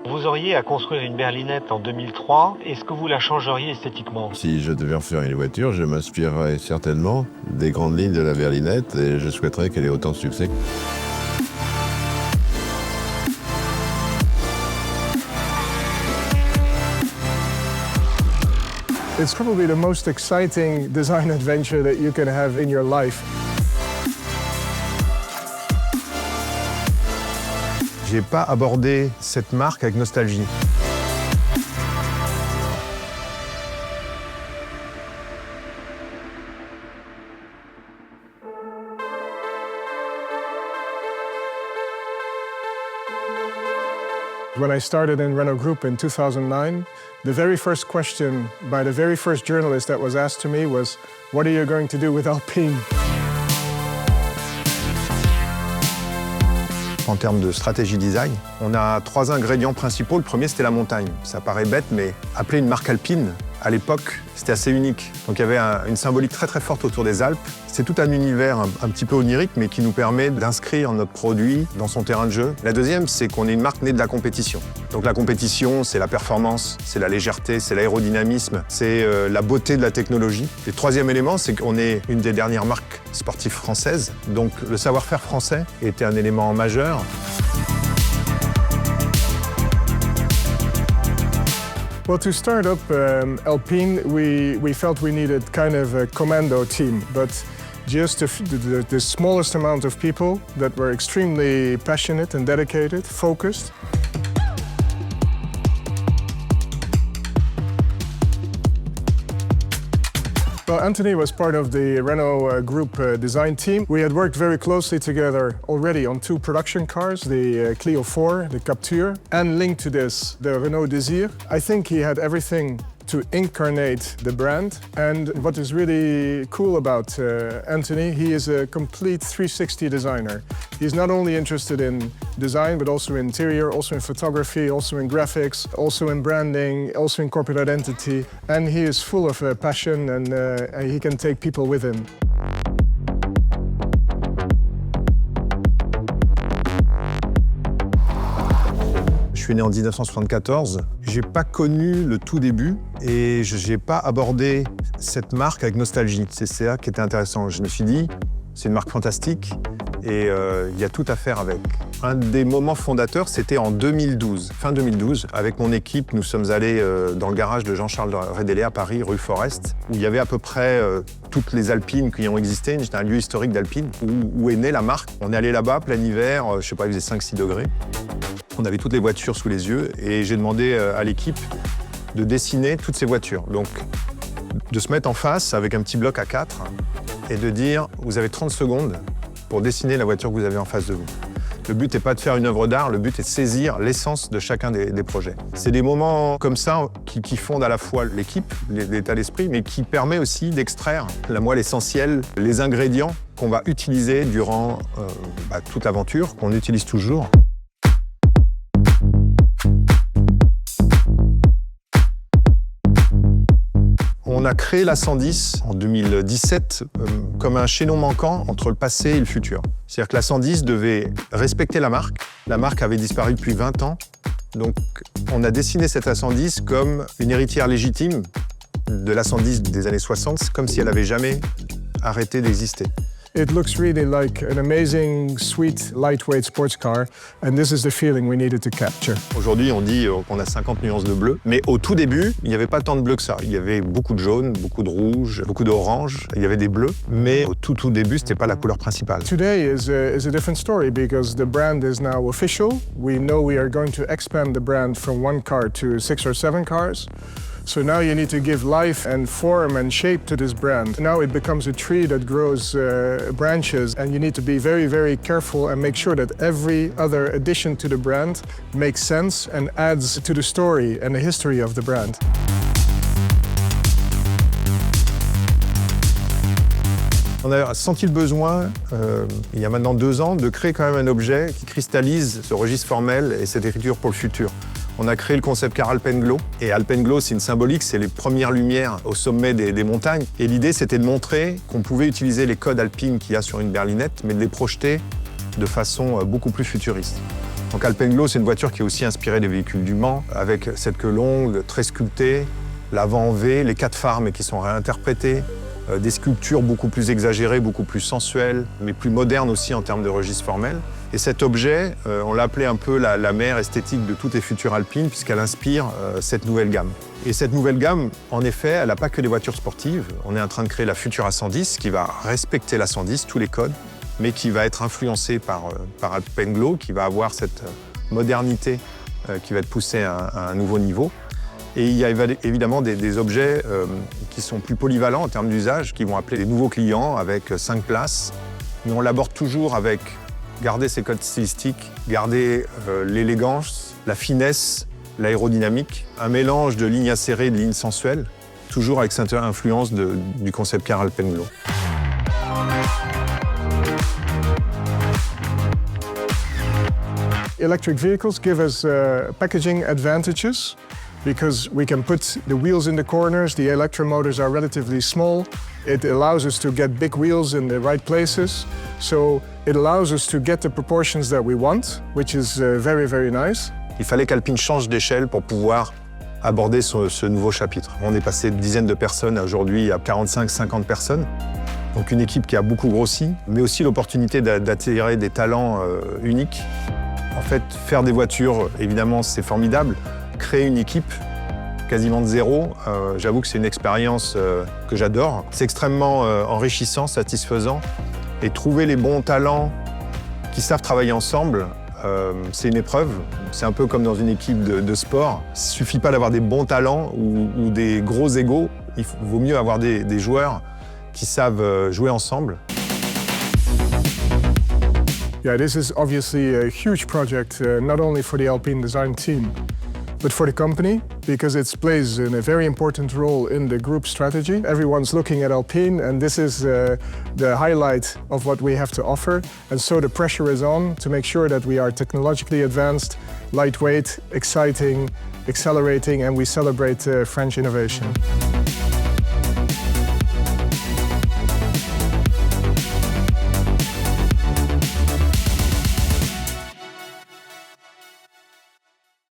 Vous auriez à construire une berlinette en 2003. Est-ce que vous la changeriez esthétiquement? Si je devais refaire une voiture, je m'inspirerais certainement des grandes lignes de la berlinette et je souhaiterais qu'elle ait autant de succès. It's probably the most exciting design adventure that you can have in your life. J'ai pas abordé cette marque avec nostalgie. When I started in Renault Group in 2009, the very first question by the very first journalist that was asked to me was, "What are you going to do with Alpine?" En termes de stratégie design, on a 3 ingrédients principaux. Le premier, c'était la montagne. Ça paraît bête, mais appeler une marque alpine, à l'époque, c'était assez unique. Donc il y avait une symbolique très très forte autour des Alpes. C'est tout un univers un petit peu onirique, mais qui nous permet d'inscrire notre produit dans son terrain de jeu. La deuxième, c'est qu'on est une marque née de la compétition. Donc la compétition, c'est la performance, c'est la légèreté, c'est l'aérodynamisme, c'est la beauté de la technologie. Et le troisième élément, c'est qu'on est une des dernières marques sportives françaises. Donc le savoir-faire français était un élément majeur. Well, to start up Alpine, we felt we needed kind of a commando team, but just the smallest amount of people that were extremely passionate and dedicated, focused. Well, Anthony was part of the Renault Group design team. We had worked very closely together already on 2 production cars, the Clio 4, the Captur, and linked to this, the Renault Désir. I think he had everything to incarnate the brand. And what is really cool about Anthony, he is a complete 360 designer. He's not only interested in design, but also in interior, also in photography, also in graphics, also in branding, also in corporate identity. And he is full of passion and he can take people with him. Je suis né en 1974. J'ai pas connu le tout début et j'ai pas abordé cette marque avec nostalgie. C'est ça qui était intéressant. Je me suis dit, c'est une marque fantastique et il y a tout à faire avec. Un des moments fondateurs, c'était en 2012. Fin 2012, avec mon équipe, nous sommes allés dans le garage de Jean-Charles Rédélé à Paris, rue Forest, où il y avait à peu près toutes les Alpines qui ont existé. C'était un lieu historique d'Alpine où est née la marque. On est allé là-bas, plein hiver, je sais pas, il faisait 5-6 degrés. On avait toutes les voitures sous les yeux et j'ai demandé à l'équipe de dessiner toutes ces voitures. Donc, de se mettre en face avec un petit bloc A4 et de dire « Vous avez 30 secondes pour dessiner la voiture que vous avez en face de vous ». Le but n'est pas de faire une œuvre d'art, le but est de saisir l'essence de chacun des projets. C'est des moments comme ça qui fondent à la fois l'équipe, l'état d'esprit, mais qui permet aussi d'extraire la moelle essentielle, les ingrédients qu'on va utiliser durant toute l'aventure, qu'on utilise toujours. On a créé la 110 en 2017 comme un chaînon manquant entre le passé et le futur. C'est-à-dire que la 110 devait respecter la marque. La marque avait disparu depuis 20 ans. Donc on a dessiné cette A110 comme une héritière légitime de la 110 des années 60, comme si elle n'avait jamais arrêté d'exister. It looks really like an amazing, sweet, lightweight sports car, and this is the feeling we needed to capture. Aujourd'hui, on dit qu'on a 50 nuances de bleu, mais au tout début, il n'y avait pas tant de bleu que ça. Il y avait beaucoup de jaune, beaucoup de rouge, beaucoup d'orange, il y avait des bleus, mais au tout début, c'était pas la couleur principale. Today is a different story because the brand is now official. We know we are going to expand the brand from 1 car to 6 or 7 cars. So now you need to give life and form and shape to this brand. Now it becomes a tree that grows branches, and you need to be very, very careful and make sure that every other addition to the brand makes sense and adds to the story and the history of the brand. On a senti le besoin, il y a maintenant 2 ans, de créer quand même un objet qui cristallise ce registre formel et cette écriture pour le futur. On a créé le concept car Alpenglow. Et Alpenglow, c'est une symbolique, c'est les premières lumières au sommet des montagnes. Et l'idée, c'était de montrer qu'on pouvait utiliser les codes alpines qu'il y a sur une berlinette, mais de les projeter de façon beaucoup plus futuriste. Donc Alpenglow, c'est une voiture qui est aussi inspirée des véhicules du Mans, avec cette queue longue, très sculptée, l'avant en V, les 4 phares mais qui sont réinterprétés, des sculptures beaucoup plus exagérées, beaucoup plus sensuelles, mais plus modernes aussi en termes de registre formel. Et cet objet, on l'a appelé un peu la mère esthétique de toutes les futures alpines, puisqu'elle inspire cette nouvelle gamme. Et cette nouvelle gamme, en effet, elle n'a pas que des voitures sportives. On est en train de créer la Futura 110, qui va respecter la 110, tous les codes, mais qui va être influencée par Alpenglow, qui va avoir cette modernité qui va être poussée à un nouveau niveau. Et il y a évidemment des objets qui sont plus polyvalents en termes d'usage, qui vont appeler des nouveaux clients avec 5 places. Mais on l'aborde toujours avec garder ses codes stylistiques, garder l'élégance, la finesse, l'aérodynamique, un mélange de lignes acérées et de lignes sensuelles, toujours avec cette influence du concept car Alpenglow. Electric vehicles give us packaging advantages because we can put the wheels in the corners, the electromotors are relatively small. It allows us to get big wheels in the right places. So it allows us to get the proportions that we want, which is very, very nice. Il fallait qu'Alpine change d'échelle pour pouvoir aborder ce nouveau chapitre. On est passé de dizaines de personnes à aujourd'hui à 45-50 personnes. Donc une équipe qui a beaucoup grossi, mais aussi l'opportunité d'attirer des talents uniques. En fait, faire des voitures, évidemment, c'est formidable. Créer une équipe quasiment de zéro, j'avoue que c'est une expérience que j'adore. C'est extrêmement enrichissant, satisfaisant. Et trouver les bons talents qui savent travailler ensemble, c'est une épreuve. C'est un peu comme dans une équipe de sport. Il ne suffit pas d'avoir des bons talents ou des gros égos. Il vaut mieux avoir des joueurs qui savent jouer ensemble. Yeah, this is obviously a huge project, not only for the Alpine design team, but for the company, because it plays a very important role in the group strategy. Everyone's looking at Alpine, and this is the highlight of what we have to offer. And so the pressure is on to make sure that we are technologically advanced, lightweight, exciting, accelerating, and we celebrate French innovation.